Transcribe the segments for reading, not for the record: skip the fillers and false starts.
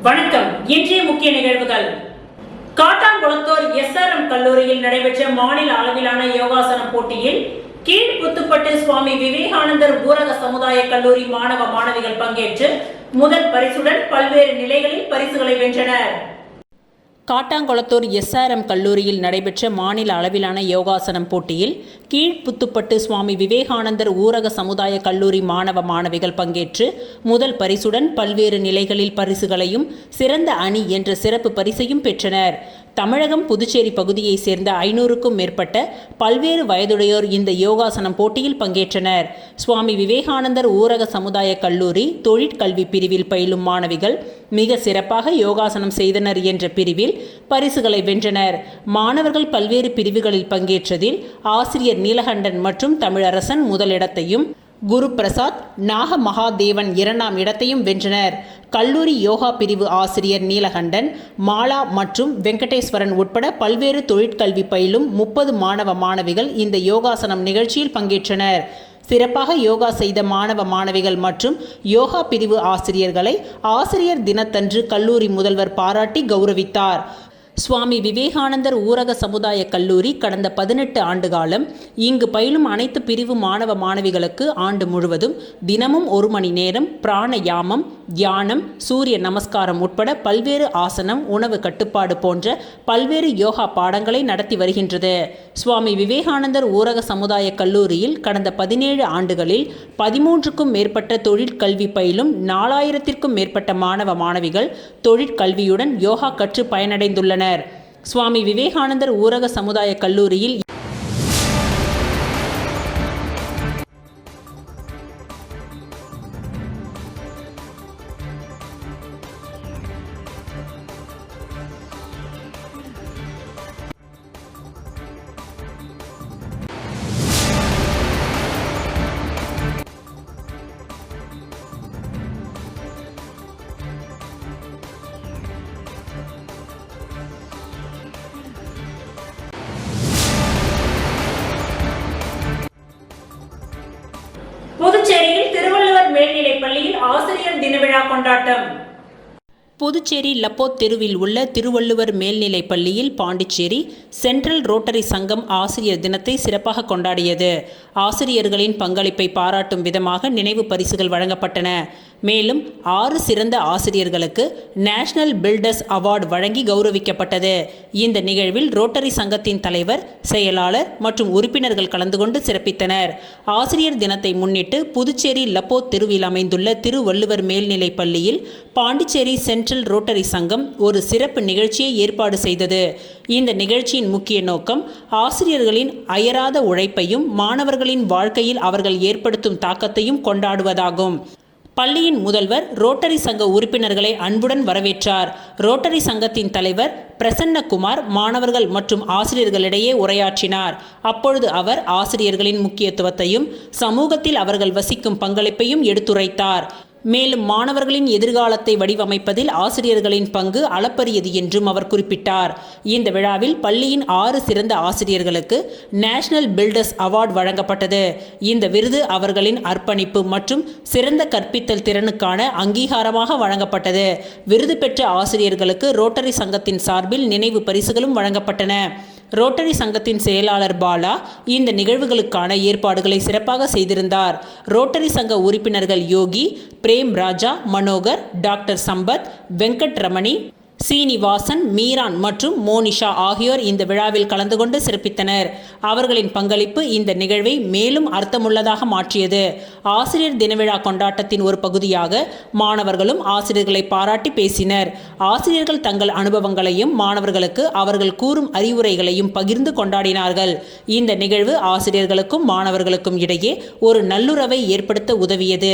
வணக்கம். இன்றைய முக்கிய நிகழ்வுகள். காட்டாங்குளத்தூர் SRM கல்லூரியில் நடைபெற்ற மாநில அளவிலான யோகாசனம் போட்டியில் கீழ்புத்துப்பட்டு சுவாமி விவேகானந்தர் ஊரக சமுதாய கல்லூரி மாணவ மாணவிகள் பங்கேற்று முதல் பரிசுடன் பல்வேறு நிலைகளில் பரிசுகளை வென்றனர். காட்டாங்குளத்தூர் SRM கல்லூரியில் நடைபெற்ற மாநில அளவிலான யோகாசனம் போட்டியில் கீழ்புத்துப்பட்டு சுவாமி விவேகானந்தர் ஊரக சமுதாய கல்லூரி மாணவ மாணவிகள் பங்கேற்று முதல் பரிசுடன் பல்வேறு நிலைகளில் பரிசுகளையும் சிறந்த அணி என்ற சிறப்பு பரிசையும் பெற்றனர். தமிழகம் புதுச்சேரி பகுதியை சேர்ந்த 500க்கும் மேற்பட்ட பல்வேறு வயதுடையோர் இந்த யோகாசனம் போட்டியில் பங்கேற்றனர். சுவாமி விவேகானந்தர் ஊரக சமுதாய கல்லூரி தொழிற்கல்வி பிரிவில் பயிலும் மாணவிகள் மிக சிறப்பாக யோகாசனம் செய்தனர் என்ற பிரிவில் பரிசுகளை வென்றனர். மாணவர்கள் பல்வேறு பிரிவுகளில் பங்கேற்றதில் ஆசிரியர் நீலகண்டன் மற்றும் தமிழரசன் முதலிடத்தையும், குரு பிரசாத், நாகமகாதேவன் 2ஆம் இடத்தையும் வென்றனர். கல்லூரி யோகா பிரிவு ஆசிரியர் நீலகண்டன், மாலா மற்றும் வெங்கடேஸ்வரன் உட்பட பல்வேறு தொழிற்கல்வி பயிலும் 30 மாணவ மாணவிகள் இந்த யோகாசனம் நிகழ்ச்சியில் பங்கேற்றனர். சிறப்பாக யோகா செய்த மாணவ மாணவிகள் மற்றும் யோகா பிரிவு ஆசிரியர்களை ஆசிரியர் தினத்தன்று கல்லூரி முதல்வர் பாராட்டி கௌரவித்தார். சுவாமி விவேகானந்தர் ஊரக சமுதாய கல்லூரி கடந்த 18 ஆண்டு காலம் இங்கு பயிலும் அனைத்து பிரிவு மாணவ மாணவிகளுக்கு ஆண்டு முழுவதும் தினமும் 1 மணி நேரம் பிராணயாமம், தியானம், சூரிய நமஸ்காரம் உட்பட பல்வேறு ஆசனம், உணவு கட்டுப்பாடு போன்ற பல்வேறு யோகா பாடங்களை நடத்தி வருகின்றது. சுவாமி விவேகானந்தர் ஊரக சமுதாய கல்லூரியில் கடந்த 17 ஆண்டுகளில் 13க்கும் மேற்பட்ட தொழிற்கல்வி பயிலும் 4000த்திற்கும் மேற்பட்ட மாணவ மாணவிகள் தொழிற்கல்வியுடன் யோகா கற்று பயனடைந்துள்ளனர். சுவாமி விவேகானந்தர் ஊரக சமுதாய கல்லூரியில் புதுச்சேரியில் திருவள்ளுவர் மேல்நிலைப் பள்ளியில் ஆசிரியர் தின விழா கொண்டாட்டம். புதுச்சேரி லப்போத் தெருவில் உள்ள திருவள்ளுவர் மேல்நிலைப் பள்ளியில் பாண்டிச்சேரி சென்ட்ரல் ரோட்டரி சங்கம் ஆசிரியர் தினத்தை சிறப்பாக கொண்டாடியது. ஆசிரியர்களின் பங்களிப்பை பாராட்டும் விதமாக நினைவு பரிசுகள் வழங்கப்பட்டன. மேலும் 6 சிறந்த ஆசிரியர்களுக்கு நேஷனல் பில்டர்ஸ் அவார்டு வழங்கி கௌரவிக்கப்பட்டது. இந்த நிகழ்வில் ரோட்டரி சங்கத்தின் தலைவர், செயலாளர் மற்றும் உறுப்பினர்கள் கலந்து கொண்டு சிறப்பித்தனர். ஆசிரியர் தினத்தை முன்னிட்டு புதுச்சேரி லப்போத் தெருவில் அமைந்துள்ள திருவள்ளுவர் மேல்நிலைப் பள்ளியில் பாண்டிச்சேரி சென்ட்ரல் ரோட்டரி சங்கம் ஒரு சிறப்பு நிகழ்ச்சியை ஏற்பாடு செய்தது. இந்த நிகழ்ச்சியின் முக்கிய நோக்கம் ஆசிரியர்களின் அயராத உழைப்பையும் மாணவர்களின் வாழ்க்கையில் அவர்கள் ஏற்படுத்தும் தாக்கத்தையும் கொண்டாடுவதாகும். பள்ளியின் முதல்வர் ரோட்டரி சங்க உறுப்பினர்களை அன்புடன் வரவேற்றார். ரோட்டரி சங்கத்தின் தலைவர் பிரசன்னகுமார் மாணவர்கள் மற்றும் ஆசிரியர்களிடையே உரையாற்றினார். அப்பொழுது அவர் ஆசிரியர்களின் முக்கியத்துவத்தையும் சமூகத்தில் அவர்கள் வசிக்கும் பங்களிப்பையும் எடுத்துரைத்தார். மேலும் மாணவர்களின் எதிர்காலத்தை வடிவமைப்பதில் ஆசிரியர்களின் பங்கு அளப்பரியது என்றும் அவர் குறிப்பிட்டார். இந்த விழாவில் பள்ளியின் 6 சிறந்த ஆசிரியர்களுக்கு நேஷனல் பில்டர்ஸ் அவார்டு வழங்கப்பட்டது. இந்த விருது அவர்களின் அர்ப்பணிப்பு மற்றும் சிறந்த கற்பித்தல் திறனுக்கான அங்கீகாரமாக வழங்கப்பட்டது. விருது பெற்ற ஆசிரியர்களுக்கு ரோட்டரி சங்கத்தின் சார்பில் நினைவு பரிசுகளும் வழங்கப்பட்டன. ரோட்டரி சங்கத்தின் செயலாளர் பாலா இந்த நிகழ்வுகளுக்கான ஏற்பாடுகளை சிறப்பாக செய்திருந்தார். ரோட்டரி சங்க உறுப்பினர்கள் யோகி, பிரேம் ராஜா, மனோகர், டாக்டர் சம்பத், வெங்கட் ரமணி, சீனிவாசன், மீரான் மற்றும் மோனிஷா ஆகியோர் இந்த விழாவில் கலந்து கொண்டு சிறப்பித்தனர். அவர்களின் பங்களிப்பு இந்த நிகழ்வை மேலும் அர்த்தமுள்ளதாக மாற்றியது. ஆசிரியர் தினவிழா கொண்டாட்டத்தின் ஒரு பகுதியாக மாணவர்களும் ஆசிரியர்களை பாராட்டி பேசினர். ஆசிரியர்கள் தங்கள் அனுபவங்களையும் மாணவர்களுக்கு அவர்கள் கூறும் அறிவுரைகளையும் பகிர்ந்து கொண்டாடினார்கள். இந்த நிகழ்வு ஆசிரியர்களுக்கும் மாணவர்களுக்கும் இடையே ஒரு நல்லுறவை ஏற்படுத்த உதவியது.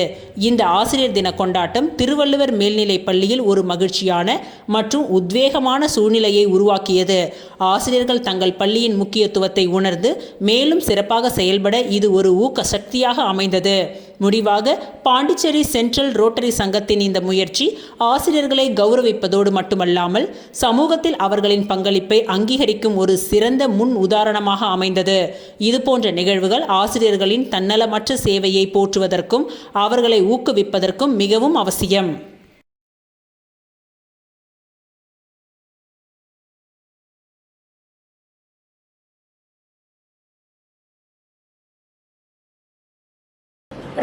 இந்த ஆசிரியர் தின கொண்டாட்டம் திருவள்ளுவர் மேல்நிலைப் பள்ளியில் ஒரு மகிழ்ச்சியான மற்றும் உத்வேகமான சூழ்நிலையை உருவாக்கியது. ஆசிரியர்கள் தங்கள் பள்ளியின் முக்கியத்துவத்தை உணர்ந்து மேலும் சிறப்பாக செயல்பட இது ஒரு ஊக்க சக்தியாக அமைந்தது. முடிவாக பாண்டிச்சேரி சென்ட்ரல் ரோட்டரி சங்கத்தின் இந்த முயற்சி ஆசிரியர்களை கௌரவிப்பதோடு மட்டுமல்லாமல் சமூகத்தில் அவர்களின் பங்களிப்பை அங்கீகரிக்கும் ஒரு சிறந்த முன் உதாரணமாக அமைந்தது. இதுபோன்ற நிகழ்வுகள் ஆசிரியர்களின் தன்னலமற்ற சேவையை போற்றுவதற்கும் அவர்களை ஊக்குவிப்பதற்கும் மிகவும் அவசியம்.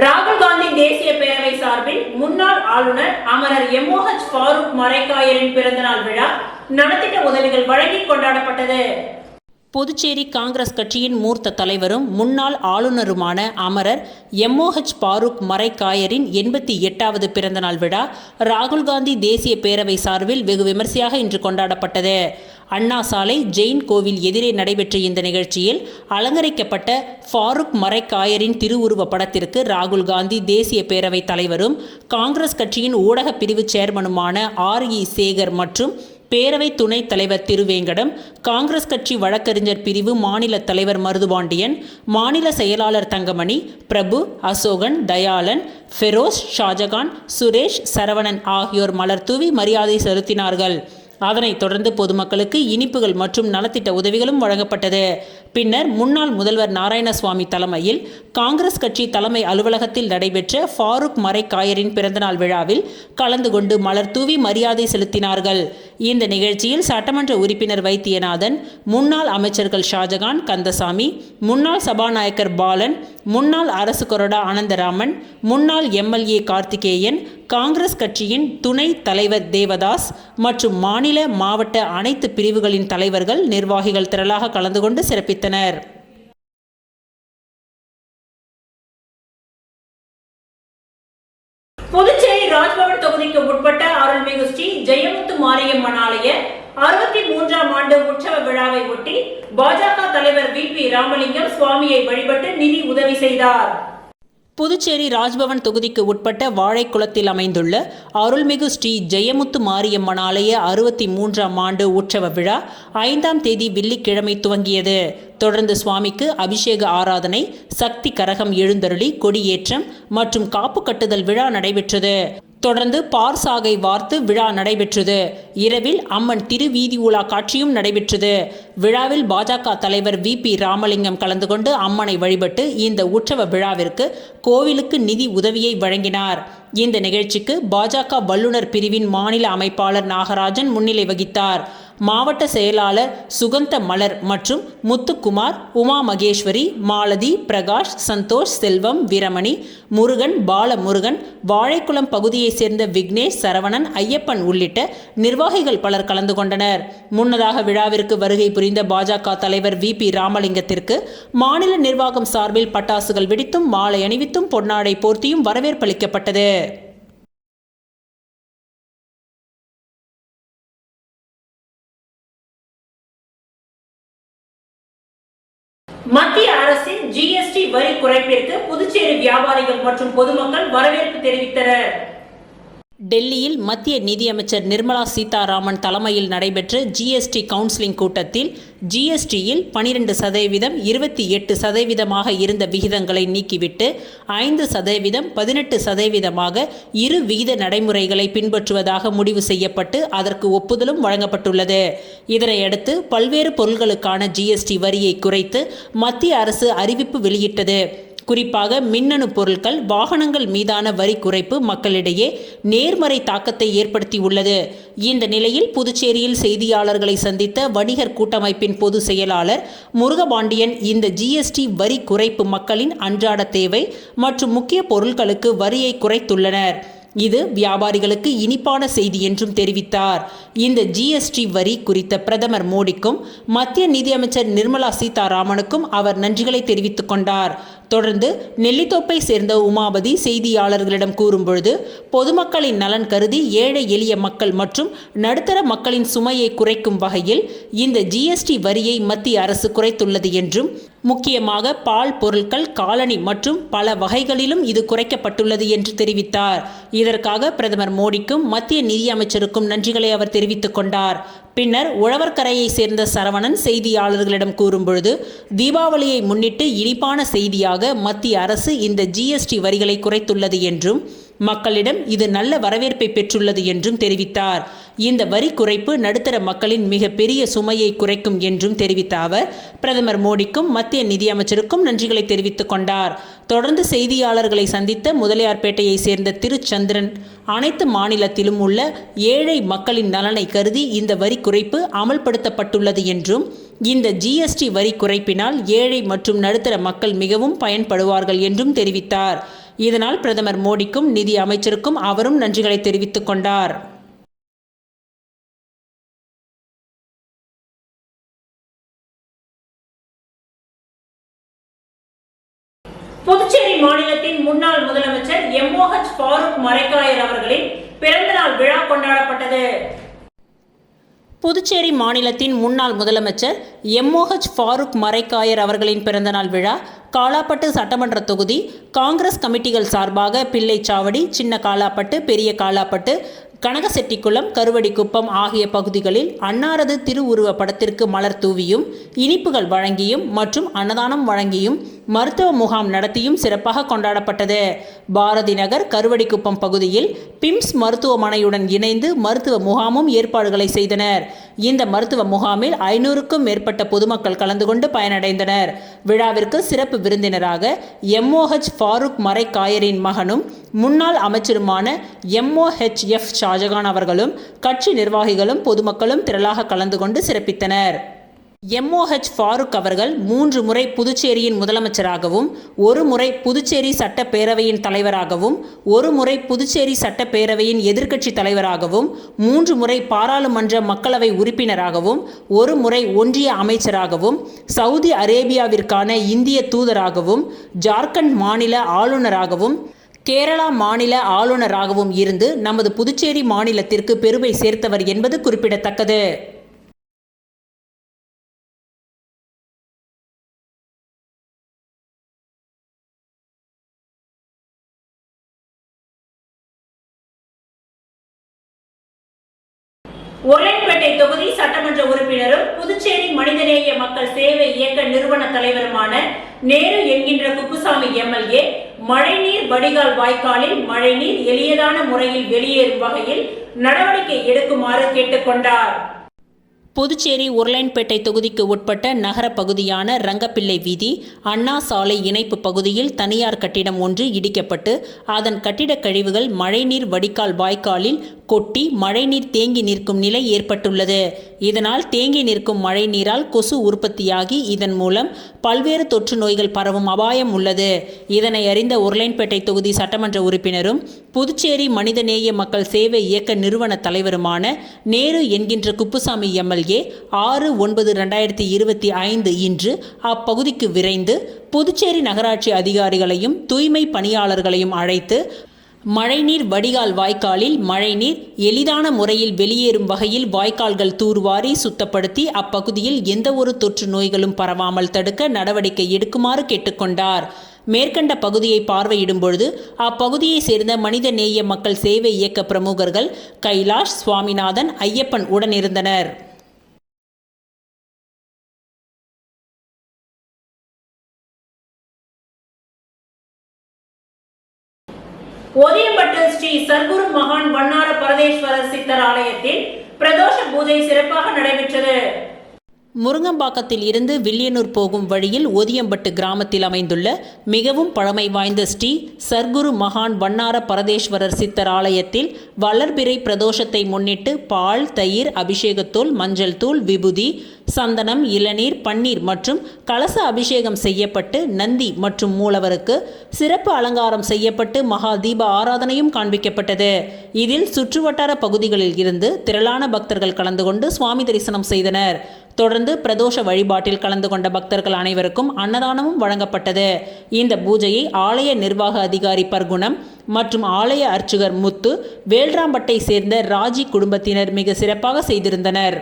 ராகுல் காந்தி தேசிய பேரவை சார்பில் முன்னாள் ஆளுநர் அமரர் எம்ஓஹெச் ஃபாரூக் மரைக்காயரின் பிறந்தநாள் விழா நலத்திட்ட உதவிகள் வழங்கி கொண்டாடப்பட்டது. புதுச்சேரி காங்கிரஸ் கட்சியின் மூத்த தலைவரும் முன்னாள் ஆளுநருமான அமரர் எம்ஓஹெச் ஃபாரூக் மரைக்காயரின் 88வது பிறந்தநாள் விழா ராகுல் காந்தி தேசிய பேரவை சார்பில் வெகு விமர்சையாக இன்று கொண்டாடப்பட்டது. அண்ணா சாலை ஜெயின் கோவில் எதிரே நடைபெற்ற இந்த நிகழ்ச்சியில் அலங்கரிக்கப்பட்ட ஃபாரூக் மரைக்காயரின் திருவுருவ படத்திற்கு ராகுல் காந்தி தேசிய பேரவை தலைவரும் காங்கிரஸ் கட்சியின் ஊடக பிரிவு சேர்மனுமான RE சேகர் மற்றும் பேரவை துணைத் தலைவர் திருவேங்கடம், காங்கிரஸ் கட்சி வழக்கறிஞர் பிரிவு மாநில தலைவர் மருதுபாண்டியன், மாநில செயலாளர் தங்கமணி, பிரபு, அசோகன், தயாளன், ஃபெரோஸ், ஷாஜகான், சுரேஷ், சரவணன் ஆகியோர் மலர் தூவி மரியாதை செலுத்தினார்கள். அதனைத் தொடர்ந்து பொதுமக்களுக்கு இனிப்புகள் மற்றும் நலத்திட்ட உதவிகளும் வழங்கப்பட்டது. பின்னர் முன்னாள் முதல்வர் நாராயணசுவாமி தலைமையில் காங்கிரஸ் கட்சி தலைமை அலுவலகத்தில் நடைபெற்ற ஃபாரூக் மரைக்காயரின் பிறந்தநாள் விழாவில் கலந்து கொண்டு மலர் தூவி மரியாதை செலுத்தினார்கள். இந்த நிகழ்ச்சியில் சட்டமன்ற உறுப்பினர் வைத்தியநாதன், முன்னாள் அமைச்சர்கள் ஷாஜகான், கந்தசாமி, முன்னாள் சபாநாயகர் பாலன், முன்னாள் அரசு கொறடா அனந்தராமன், முன்னாள் MLA கார்த்திகேயன், காங்கிரஸ் கட்சியின் துணை தலைவர் தேவதாஸ் மற்றும் மாநில மாவட்ட அனைத்து பிரிவுகளின் தலைவர்கள், நிர்வாகிகள் திரளாக கலந்து கொண்டு சிறப்பித்தனர். புதுச்சேரி ராஜ்பவன் தொகுதிக்கு உட்பட்ட அருள்மிகு ஸ்ரீ ஜெயமுத்து மாரியம்மன் ஆலய 63ஆம் ஆண்டு உற்சவ விழாவை ஒட்டி பாஜக தலைவர் VP ராமலிங்கம் சுவாமியை வழிபட்டு நிதி உதவி செய்தார். புதுச்சேரி ராஜ்பவன் தொகுதிக்கு உட்பட்ட வாழைக்குளத்தில் அமைந்துள்ள அருள்மிகு ஸ்ரீ ஜெயமுத்து மாரியம்மன் ஆலய 63ஆம் ஆண்டு உற்சவ விழா 5ஆம் தேதி வெள்ளிக்கிழமை துவங்கியது. தொடர்ந்து சுவாமிக்கு அபிஷேக ஆராதனை, சக்தி கரகம் எழுந்தருளி, கொடியேற்றம் மற்றும் காப்பு கட்டுதல் விழா நடைபெற்றது. தொடர்ந்து பார்சாகை வார்த்து விழா நடைபெற்றது. இரவில் அம்மன் திருவீதி உலா காட்சியும் நடைபெற்றது. விழாவில் பாஜக தலைவர் VP ராமலிங்கம் கலந்து கொண்டு அம்மனை வழிபட்டு இந்த உற்சவ விழாவிற்கு கோவிலுக்கு நிதி உதவியை வழங்கினார். இந்த நிகழ்ச்சிக்கு பாஜக வல்லுநர் பிரிவின் மாநில அமைப்பாளர் நாகராஜன் முன்னிலை வகித்தார். மாவட்ட செயலாளர் சுகந்த மலர் மற்றும் முத்துக்குமார், உமா மகேஸ்வரி, மாலதி, பிரகாஷ், சந்தோஷ், செல்வம், வீரமணி, முருகன், பாலமுருகன், வாழைக்குளம் பகுதியைச் சேர்ந்த விக்னேஷ், சரவணன், ஐயப்பன் உள்ளிட்ட நிர்வாகிகள் பலர் கலந்து கொண்டனர். முன்னதாக விழாவிற்கு வருகை புரிந்த பாஜக தலைவர் VP ராமலிங்கத்திற்கு மாநில நிர்வாகம் சார்பில் பட்டாசுகள் வெடித்தும் மாலை அணிவித்தும் பொன்னாடை போர்த்தியும் வரவேற்பளிக்கப்பட்டது. மத்திய அரசின் GST வரி குறைப்பிற்கு புதுச்சேரி வியாபாரிகள் மற்றும் பொதுமக்கள் வரவேற்பு தெரிவித்தனர். டெல்லியில் மத்திய நிதியமைச்சர் நிர்மலா சீதாராமன் தலைமையில் நடைபெற்ற GST கவுன்சிலிங் கூட்டத்தில் GSTயில் 12%, 28% இருந்த விகிதங்களை நீக்கிவிட்டு 5%, 18% இரு விகித நடைமுறைகளை பின்பற்றுவதாக முடிவு செய்யப்பட்டு அதற்கு ஒப்புதலும் வழங்கப்பட்டுள்ளது. இதனையடுத்து பல்வேறு பொருட்களுக்கான GST வரியை குறைத்து மத்திய அரசு அறிவிப்பு வெளியிட்டது. குறிப்பாக மின்னணு பொருட்கள், வாகனங்கள் மீதான வரி குறைப்பு மக்களிடையே நேர்மறை தாக்கத்தை ஏற்படுத்தியுள்ளது. இந்த நிலையில் புதுச்சேரியில் செய்தியாளர்களை சந்தித்த வணிகர் கூட்டமைப்பின் பொதுச் செயலாளர் முருகபாண்டியன் இந்த GST வரி குறைப்பு மக்களின் அன்றாட தேவை மற்றும் முக்கிய பொருட்களுக்கு வரியை குறைத்துள்ளனர். இது வியாபாரிகளுக்கு இனிப்பான செய்தி என்றும் தெரிவித்தார். இந்த GST வரி குறித்த பிரதமர் மோடிக்கும் மத்திய நிதியமைச்சர் நிர்மலா சீதாராமனுக்கும் அவர் நன்றிகளை தெரிவித்துக் கொண்டார். தொடர்ந்து நெல்லித்தோப்பை சேர்ந்த உமாபதி செய்தியாளர்களிடம் கூறும்பொழுது, பொதுமக்களின் நலன் கருதி ஏழை எளிய மக்கள் மற்றும் நடுத்தர மக்களின் சுமையை குறைக்கும் வகையில் இந்த GST வரியை மத்திய அரசு குறைத்துள்ளது என்றும், முக்கியமாக பால் பொருட்கள், காலணி மற்றும் பல வகைகளிலும் இது குறைக்கப்பட்டுள்ளது என்று தெரிவித்தார். இதற்காக பிரதமர் மோடிக்கும் மத்திய நிதியமைச்சருக்கும் நன்றிகளை அவர் தெரிவித்துக் கொண்டார். பின்னர் உழவர்கரையை சேர்ந்த சரவணன் செய்தியாளர்களிடம் கூறும்பொழுது, தீபாவளியை முன்னிட்டு இனிப்பான செய்தியாக மத்திய அரசு இந்த GST வரிகளை குறைத்துள்ளது என்றும், மக்களிடம் இது நல்ல வரவேற்பை பெற்றுள்ளது என்றும் தெரிவித்தார். இந்த வரி குறைப்பு நடுத்தர மக்களின் மிக பெரிய சுமையை குறைக்கும் என்றும் தெரிவித்த அவர், பிரதமர் மோடிக்கும் மத்திய நிதியமைச்சருக்கும் நன்றிகளை தெரிவித்துக் கொண்டார். தொடர்ந்து செய்தியாளர்களை சந்தித்த முதலியார்பேட்டையை சேர்ந்த திருச்சந்திரன், அனைத்து மாநிலத்திலும் உள்ள ஏழை மக்களின் நலனை கருதி இந்த வரி குறைப்பு அமல்படுத்தப்பட்டுள்ளது என்றும், இந்த GST வரி குறைப்பினால் ஏழை மற்றும் நடுத்தர மக்கள் மிகவும் பயன்படுவார்கள் என்றும் தெரிவித்தார். இதனால் பிரதமர் மோடிக்கும் நிதி அமைச்சருக்கும் அவரும் நன்றிகளை தெரிவித்துக் கொண்டார். புதுச்சேரி மாநிலத்தின் முன்னாள் முதலமைச்சர் எம்.ஓ.எச். ஃபாரூக் மரைக்காயர் அவர்களின் பிறந்தநாள் விழா கொண்டாடப்பட்டது. புதுச்சேரி மாநிலத்தின் முன்னாள் முதலமைச்சர் எம்.ஓ.எச். ஃபாரூக் மரைக்காயர் அவர்களின் பிறந்தநாள் விழா காலாப்பட்டு சட்டமன்ற தொகுதி காங்கிரஸ் கமிட்டிகள் சார்பாக பிள்ளைச்சாவடி, சின்ன காலாப்பட்டு, பெரிய காலாப்பட்டு, கனகசெட்டிக்குளம், கருவடிக்குப்பம் ஆகிய பகுதிகளில் அன்னாரது திருவுருவ படத்திற்கு மலர் தூவியும், இனிப்புகள் வழங்கியும் மற்றும் அன்னதானம் வழங்கியும் மருத்துவ முகாம் நடத்தியும் சிறப்பாக கொண்டாடப்பட்டது. பாரதி நகர், கருவடிக்குப்பம் பகுதியில் பிம்ஸ் மருத்துவமனையுடன் இணைந்து மருத்துவ முகாமும் ஏற்பாடுகளை செய்தனர். இந்த மருத்துவ முகாமில் 500க்கும் மேற்பட்ட பொதுமக்கள் கலந்து கொண்டு பயனடைந்தனர். விழாவிற்கு சிறப்பு விருந்தினராக எம்.ஓ.எச். ஃபாரூக் மரைக்காயரின் மகனும் முன்னாள் அமைச்சருமான எம்.ஓ.எச்.எஃப். ஷாஜகான் அவர்களும் கட்சி நிர்வாகிகளும் பொதுமக்களும் திரளாக கலந்து கொண்டு சிறப்பித்தனர். எம்.ஓ.எச். ஃபாரூக் அவர்கள் 3 முறை புதுச்சேரியின் முதலமைச்சராகவும், 1 முறை புதுச்சேரி சட்டப்பேரவையின் தலைவராகவும், 1 முறை புதுச்சேரி சட்டப்பேரவையின் எதிர்க்கட்சி தலைவராகவும், 3 முறை பாராளுமன்ற மக்களவை உறுப்பினராகவும், 1 முறை ஒன்றிய அமைச்சராகவும், சவுதி அரேபியாவிற்கான இந்திய தூதராகவும், ஜார்க்கண்ட் மாநில ஆளுநராகவும், கேரளா மாநில ஆளுநராகவும் இருந்து நமது புதுச்சேரி மாநிலத்திற்கு பெருமை சேர்த்தவர் என்பது குறிப்பிடத்தக்கது. உருளைப்பேட்டை தொகுதி சட்டமன்ற உறுப்பினரும் புதுச்சேரி மனிதநேய மக்கள் சேவை இயக்க நிறுவன தலைவருமான நேரு என்கின்ற குப்புசாமி எம்.எல்.ஏ. மழைநீர் வடிகால் வாய்க்காலில் மழைநீர் எளியதான முறையில் வெளியேறும் வகையில் நடவடிக்கை எடுக்குமாறு கேட்டுக்கொண்டார். புதுச்சேரி உருளைப்பேட்டை தொகுதிக்கு உட்பட்ட நகர பகுதியான ரங்கப்பிள்ளை வீதி, அண்ணா சாலை இணைப்பு பகுதியில் தனியார் கட்டிடம் ஒன்று இடிக்கப்பட்டு அதன் கட்டிடக் கழிவுகள் மழைநீர் வடிகால் வாய்க்காலில் கொட்டி மழைநீர் தேங்கி நிற்கும் நிலை ஏற்பட்டுள்ளது. இதனால் தேங்கி நிற்கும் மழைநீரால் கொசு உற்பத்தியாகி இதன் மூலம் பல்வேறு தொற்று நோய்கள் பரவும் அபாயம் உள்ளது. இதனை அறிந்த உருளைப்பேட்டை தொகுதி சட்டமன்ற உறுப்பினரும் புதுச்சேரி மனிதநேய மக்கள் சேவை இயக்க நிறுவன தலைவருமான நேரு என்கின்ற குப்புசாமி எம்.எல்.ஏ. 6/9/2025 இன்று அப்பகுதிக்கு விரைந்து புதுச்சேரி நகராட்சி அதிகாரிகளையும் தூய்மை பணியாளர்களையும் அழைத்து மழைநீர் வடிகால் வாய்க்காலில் மழைநீர் எளிதான முறையில் வெளியேறும் வகையில் வாய்க்கால்கள் தூர்வாரி சுத்தப்படுத்தி அப்பகுதியில் எந்தவொரு தொற்று நோய்களும் பரவாமல் தடுக்க நடவடிக்கை எடுக்குமாறு கேட்டுக்கொண்டார். மேற்கண்ட பகுதியை பார்வையிடும் பொழுது அப்பகுதியை சேர்ந்த மனிதநேய மக்கள் சேவை இயக்க பிரமுகர்கள் கைலாஷ், சுவாமிநாதன், ஐயப்பன் உடனிருந்தனர். ஓதியம்பட்டு ஸ்ரீ சர்க்குரு மகான் வண்ணார பரதேஸ்வரர் சித்தர் ஆலயத்தில் பிரதோஷ பூஜை சிறப்பாக நடைபெற்றது. முருங்கம்பாக்கத்தில் இருந்து வில்லியனூர் போகும் வழியில் ஓதியம்பட்டு கிராமத்தில் அமைந்துள்ள மிகவும் பழமை வாய்ந்த ஸ்ரீ சர்க்குரு மகான் வண்ணார பரதேஸ்வரர் சித்தர் ஆலயத்தில் வளர்பிறை பிரதோஷத்தை முன்னிட்டு பால், தயிர், அபிஷேகத்தூள், மஞ்சள் தூள், விபூதி, சந்தனம், இளநீர், பன்னீர் மற்றும் கலச அபிஷேகம் செய்யப்பட்டு நந்தி மற்றும் மூலவருக்கு சிறப்பு அலங்காரம் செய்யப்பட்டு மகா தீப ஆராதனையும் காண்பிக்கப்பட்டது. இதில் சுற்றுவட்டார பகுதிகளில் இருந்து திரளான பக்தர்கள் கலந்து கொண்டு சுவாமி தரிசனம் செய்தனர். தொடர்ந்து பிரதோஷ வழிபாட்டில் கலந்து கொண்ட பக்தர்கள் அனைவருக்கும் அன்னதானமும் வழங்கப்பட்டது. இந்த பூஜையை ஆலய நிர்வாக அதிகாரி பர்குணம் மற்றும் ஆலய அர்ச்சுகர் முத்து, வேல்ராம்பட்டை சேர்ந்த ராஜி குடும்பத்தினர் மிக சிறப்பாக செய்திருந்தனர்.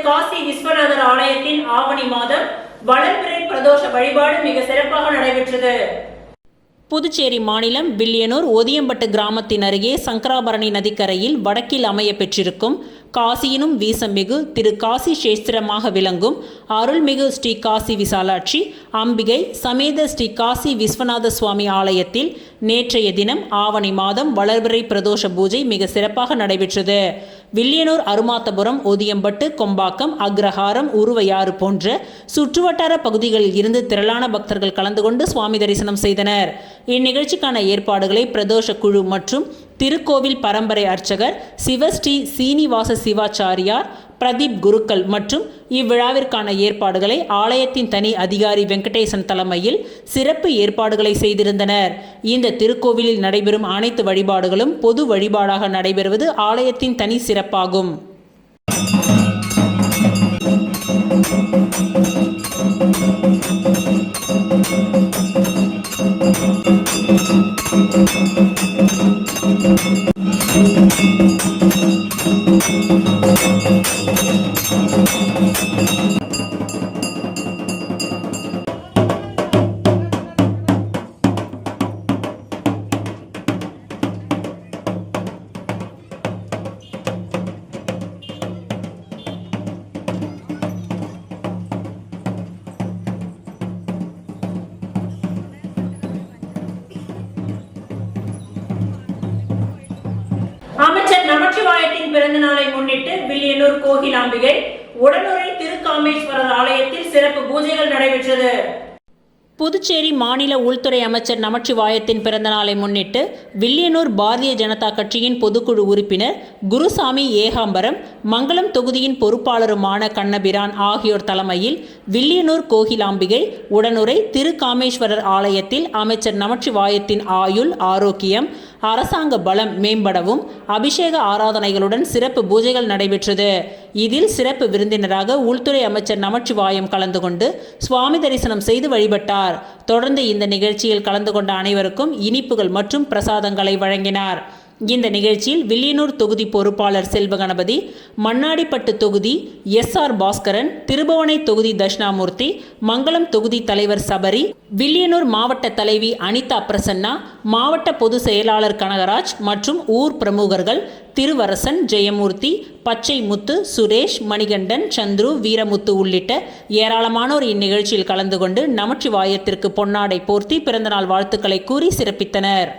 காசி விஸ்வநாதர் ஆலயத்தின் ஆவணி மாதம் வளர்பிறை பிரதோஷ வழிபாடு மிக சிறப்பாக நடைபெற்றது. புதுச்சேரி மாநிலம் வில்லியனூர் ஒதியம்பட்டு கிராமத்தின் அருகே சங்கராபரணி நதிக்கரையில் வடக்கில் அமைய பெற்றிருக்கும் காசியினும் வீசமிகு திரு காசி சேஸ்திரமாக விளங்கும் அருள்மிகு ஸ்ரீ காசி விசாலாட்சி அம்பிகை சமேத ஸ்ரீ காசி விஸ்வநாத சுவாமி ஆலயத்தில் நேற்றைய தினம் ஆவணி மாதம் வளர்பிறை பிரதோஷ பூஜை மிக சிறப்பாக நடைபெற்றது. வில்லியனூர், அருமாத்தபுரம், ஒதியம்பட்டு, கொம்பாக்கம், அக்ரஹாரம், உருவையாறு போன்ற சுற்றுவட்டார பகுதிகளில் இருந்து திரளான பக்தர்கள் கலந்து கொண்டு சுவாமி தரிசனம் செய்தனர். இந்நிகழ்ச்சிக்கான ஏற்பாடுகளை பிரதோஷ குழு மற்றும் திருக்கோவில் பரம்பரை அர்ச்சகர் சிவஸ்ரீ சீனிவாச சிவாச்சாரியார், பிரதீப் குருக்கள் மற்றும் இவ்விழாவிற்கான ஏற்பாடுகளை ஆலயத்தின் தனி அதிகாரி வெங்கடேசன் தலைமையில் சிறப்பு ஏற்பாடுகளை செய்திருந்தனர். இந்த திருக்கோவிலில் நடைபெறும் அனைத்து வழிபாடுகளும் பொது வழிபாடாக நடைபெறுவது ஆலயத்தின் தனி சிறப்பாகும். அமைச்சர் நமச்சிவாயத்தின் பிறந்த நாளை முன்னிட்டு வில்லியனூர் கோகிலாம்பிகை உடனுறை திருக்காமேஸ்வரர் ஆலயத்தில் சிறப்பு பூஜைகள் நடைபெற்றது. புதுச்சேரி மாநில உள்துறை அமைச்சர் நமச்சிவாயத்தின் பிறந்த நாளை முன்னிட்டு வில்லியனூர் பாரதிய ஜனதா கட்சியின் பொதுக்குழு உறுப்பினர் குருசாமி ஏகாம்பரம், மங்களம் தொகுதியின் பொறுப்பாளருமான கண்ணபிரான் ஆகியோர் தலைமையில் வில்லியனூர் கோகிலாம்பிகை உடனுறை திருக்காமேஸ்வரர் ஆலயத்தில் அமைச்சர் நமச்சிவாயத்தின் ஆயுள், ஆரோக்கியம், அரசாங்க பலம் மேம்படவும் அபிஷேக ஆராதனைகளுடன் சிறப்பு பூஜைகள் நடைபெற்றது. இதில் சிறப்பு விருந்தினராக உள்துறை அமைச்சர் நமச்சிவாயம் கலந்து கொண்டு சுவாமி தரிசனம் செய்து வழிபட்டார். தொடர்ந்து இந்த நிகழ்ச்சியில் கலந்து கொண்ட அனைவருக்கும் இனிப்புகள் மற்றும் பிரசாதங்களை வழங்கினார். இந்த நிகழ்ச்சியில் வில்லியனூர் தொகுதி பொறுப்பாளர் செல்வகணபதி, மண்ணாடிப்பட்டு தொகுதி SR பாஸ்கரன், திருபுவனை தொகுதி தட்சிணாமூர்த்தி, மங்களம் தொகுதி தலைவர் சபரி, வில்லியனூர் மாவட்ட தலைவி அனிதா பிரசன்னா, மாவட்ட பொது செயலாளர் கனகராஜ் மற்றும் ஊர் பிரமுகர்கள் திருவரசன், ஜெயமூர்த்தி, பச்சை முத்து, சுரேஷ், மணிகண்டன், சந்துரு, வீரமுத்து உள்ளிட்ட ஏராளமானோர் இந்நிகழ்ச்சியில் கலந்து கொண்டு நமச்சிவாயத்திற்கு பொன்னாடை போர்த்தி பிறந்தநாள் வாழ்த்துக்களை கூறி சிறப்பித்தனர்.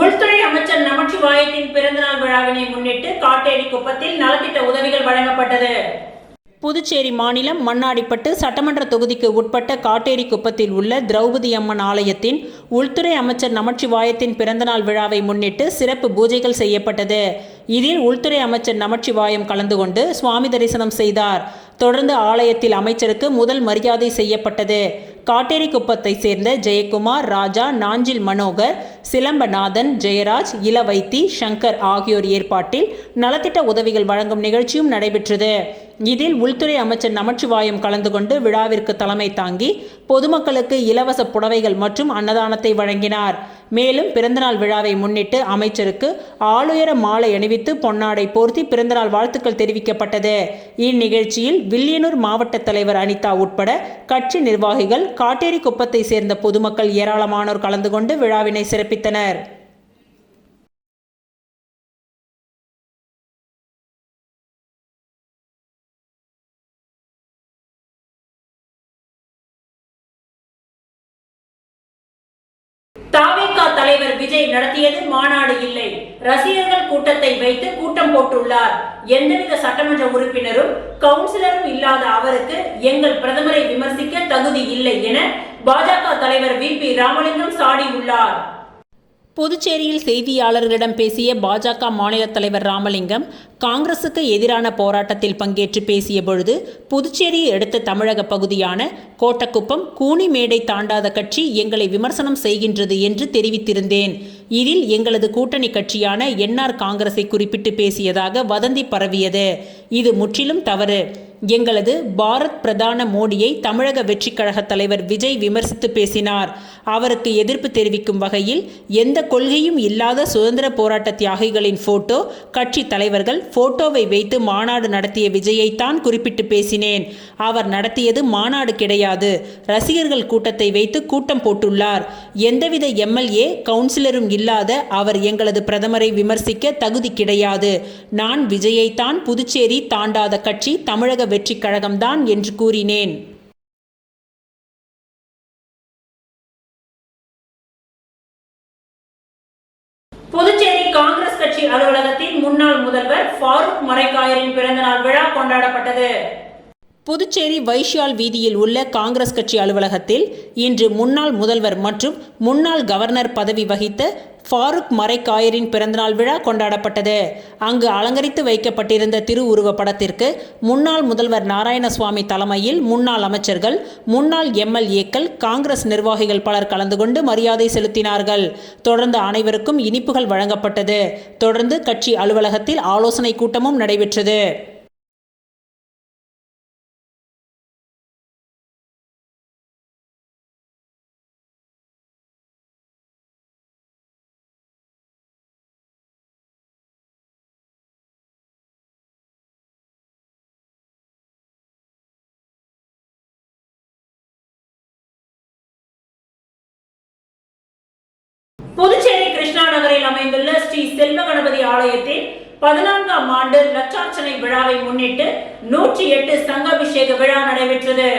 உள்துறை அமைச்சர் நமச்சிவாயத்தின் பிறந்தநாள் விழாவினை முன்னிட்டு காட்டேரி குப்பத்தில் நலத்திட்ட உதவிகள் வழங்கப்பட்டது. புதுச்சேரி மாநிலம் மண்ணாடிப்பட்டு சட்டமன்ற தொகுதிக்கு உட்பட்ட காட்டேரி குப்பத்தில் உள்ள திரௌபதி அம்மன் ஆலயத்தின் உள்துறை அமைச்சர் நமச்சிவாயத்தின் பிறந்தநாள் விழாவை முன்னிட்டு சிறப்பு பூஜைகள் செய்யப்பட்டது. இதில் உள்துறை அமைச்சர் நமச்சிவாயம் கலந்து கொண்டு சுவாமி தரிசனம் செய்தார். தொடர்ந்து ஆலயத்தில் அமைச்சருக்கு முதல் மரியாதை செய்யப்பட்டது. காட்டேரி குப்பத்தை சேர்ந்த ஜெயக்குமார், ராஜா, நாஞ்சில் மனோகர், சிலம்பநாதன், ஜெயராஜ், இளவைத்தி, சங்கர் ஆகியோர் ஏற்பாட்டில் நலத்திட்ட உதவிகள் வழங்கும் நிகழ்ச்சியும் நடைபெற்றது. இதில் உள்துறை அமைச்சர் நமச்சிவாயம் கலந்து கொண்டு விழாவிற்கு தலைமை தாங்கி பொதுமக்களுக்கு இலவச புடவைகள் மற்றும் அன்னதானத்தை வழங்கினார். மேலும் பிறந்தநாள் விழாவை முன்னிட்டு அமைச்சருக்கு ஆளுயர மாலை அணிவித்து பொன்னாடை போர்த்தி பிறந்தநாள் வாழ்த்துக்கள் தெரிவிக்கப்பட்டது. இந்நிகழ்ச்சியில் வில்லியனூர் மாவட்ட தலைவர் அனிதா உட்பட கட்சி நிர்வாகிகள், காட்டேரி குப்பத்தை சேர்ந்த பொதுமக்கள் ஏராளமானோர் கலந்து கொண்டு விழாவினை சிறப்பித்தனர். தாவேகா தலைவர் விஜய் நடத்தியது மாநாடு இல்லை, ரசிகர்கள் கூட்டத்தை வைத்து கூட்டம் போட்டுள்ளார். எந்தவித சட்டமன்ற உறுப்பினரும் கவுன்சிலரும் இல்லாத அவருக்கு எங்கள் பிரதமரை விமர்சிக்க தகுதி இல்லை என பாஜக தலைவர் VP ராமலிங்கம் சாடியுள்ளார். புதுச்சேரியில் செய்தியாளர்களிடம் பேசிய பாஜக மாநில தலைவர் ராமலிங்கம், காங்கிரசுக்கு எதிரான போராட்டத்தில் பங்கேற்று பேசிய பொழுது புதுச்சேரியை அடுத்த தமிழக பகுதியான கோட்டக்குப்பம் கூனிமேடை தாண்டாத கட்சி எங்களை விமர்சனம் செய்கின்றது என்று தெரிவித்திருந்தேன். இதில் எங்களது கூட்டணி கட்சியான NR காங்கிரஸை குறிப்பிட்டு பேசியதாக வதந்தி பரவியது. இது முற்றிலும் தவறு. எங்களது பாரத் பிரதான மோடியை தமிழக வெற்றி கழக தலைவர் விஜய் விமர்சித்து பேசினார். அவருக்கு எதிர்ப்பு தெரிவிக்கும் வகையில் எந்த கொள்கையும் இல்லாத சுதந்திர போராட்ட தியாகிகளின் போட்டோ, கட்சி தலைவர்கள் போட்டோவை வைத்து மாநாடு நடத்திய விஜயைத்தான் குறிப்பிட்டு பேசினேன். அவர் நடத்தியது மாநாடு கிடையாது, ரசிகர்கள் கூட்டத்தை வைத்து கூட்டம் போட்டுள்ளார். எந்தவித எம்எல்ஏ கவுன்சிலரும் இல்லாத அவர் எங்களது பிரதமரை விமர்சிக்க தகுதி கிடையாது. நான் விஜயைத்தான் புதுச்சேரி தாண்டாத கட்சி தமிழக வெற்றி கழகம்தான் என்று கூறினேன். புதுச்சேரி காங்கிரஸ் கட்சி அலுவலகத்தில் முன்னாள் முதல்வர் ஃபாரூக் மரைக்காயரின் பிறந்தநாள் விழா கொண்டாடப்பட்டது. புதுச்சேரி வைஷ்யால் வீதியில் உள்ள காங்கிரஸ் கட்சி அலுவலகத்தில் இன்று முன்னாள் முதல்வர் மற்றும் முன்னாள் கவர்னர் பதவி வகித்த ஃபாரூக் மரைக்காயரின் பிறந்தநாள் விழா கொண்டாடப்பட்டது. அங்கு அலங்கரித்து வைக்கப்பட்டிருந்த திருவுருவ படத்திற்கு முன்னாள் முதல்வர் நாராயணசுவாமி தலைமையில் முன்னாள் அமைச்சர்கள், முன்னாள் எம்எல்ஏக்கள், காங்கிரஸ் நிர்வாகிகள் பலர் கலந்து கொண்டு மரியாதை செலுத்தினார்கள். தொடர்ந்து அனைவருக்கும் இனிப்புகள் வழங்கப்பட்டது. தொடர்ந்து கட்சி அலுவலகத்தில் ஆலோசனை கூட்டமும் நடைபெற்றது. புதுச்சேரி கிருஷ்ணா நகரில் அமைந்துள்ள ஸ்ரீ செல்வ கணபதி ஆலயத்தில் 14ஆம் ஆண்டு லட்சார்ச்சனை விழாவை முன்னிட்டு 108 சங்காபிஷேக விழா நடைபெற்றது.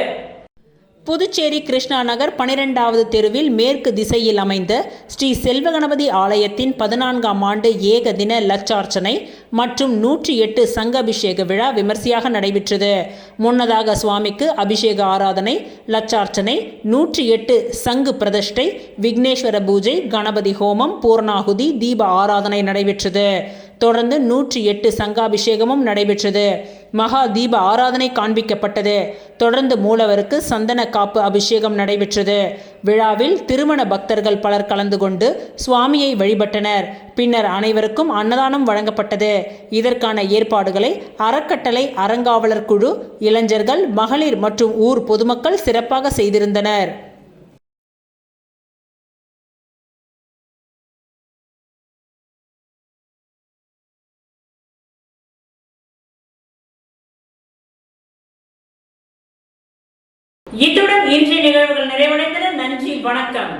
புதுச்சேரி கிருஷ்ணா நகர் 12வது தெருவில் மேற்கு திசையில் அமைந்த ஸ்ரீ செல்வகணபதி ஆலயத்தின் 14ஆம் ஆண்டு ஏக தின லட்சார்ச்சனை மற்றும் 108 சங்காபிஷேக விழா விமர்சையாக நடைபெற்றது. முன்னதாக சுவாமிக்கு அபிஷேக ஆராதனை, லட்சார்ச்சனை, 108 சங்கு பிரதிஷ்டை, விக்னேஸ்வர பூஜை, கணபதி ஹோமம், பூர்ணாகுதி, தீப ஆராதனை நடைபெற்றது. தொடர்ந்து 108 சங்காபிஷேகமும் நடைபெற்றது. மகா தீப ஆராதனை காண்பிக்கப்பட்டது. தொடர்ந்து மூலவருக்கு சந்தன காப்பு அபிஷேகம் நடைபெற்றது. விழாவில் திருமண பக்தர்கள் பலர் கலந்து கொண்டு சுவாமியை வழிபட்டனர். பின்னர் அனைவருக்கும் அன்னதானம் வழங்கப்பட்டது. இதற்கான ஏற்பாடுகளை அறக்கட்டளை, அறங்காவலர் குழு, இளைஞர்கள், மகளிர் மற்றும் ஊர் பொதுமக்கள் சிறப்பாக செய்திருந்தனர். இத்துடன் இன்றைய நிகழ்வுகள் நிறைவடைந்தன. நன்றி, வணக்கம்.